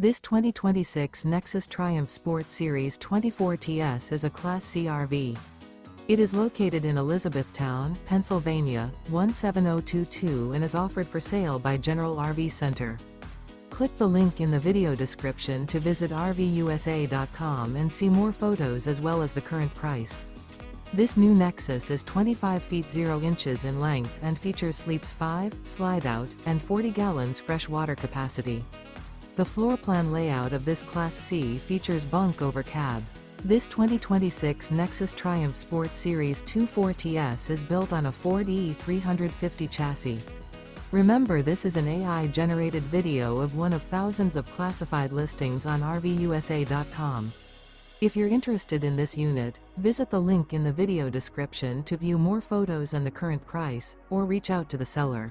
This 2026 Nexus Triumph Sport Series 24 TS is a Class C RV. It is located in Elizabethtown, Pennsylvania, 17022 and is offered for sale by General RV Center. Click the link in the video description to visit RVUSA.com and see more photos as well as the current price. This new Nexus is 25 feet 0 inches in length and features sleeps 5, Slideout, and 40 gallons fresh water capacity. The floor plan layout of this Class C features Bunk Over Cab. This 2026 Nexus Triumph Sport Series 24 TS is built on a Ford E350 chassis. Remember, this is an AI-generated video of one of thousands of classified listings on RVUSA.com. If you're interested in this unit, visit the link in the video description to view more photos and the current price, or reach out to the seller.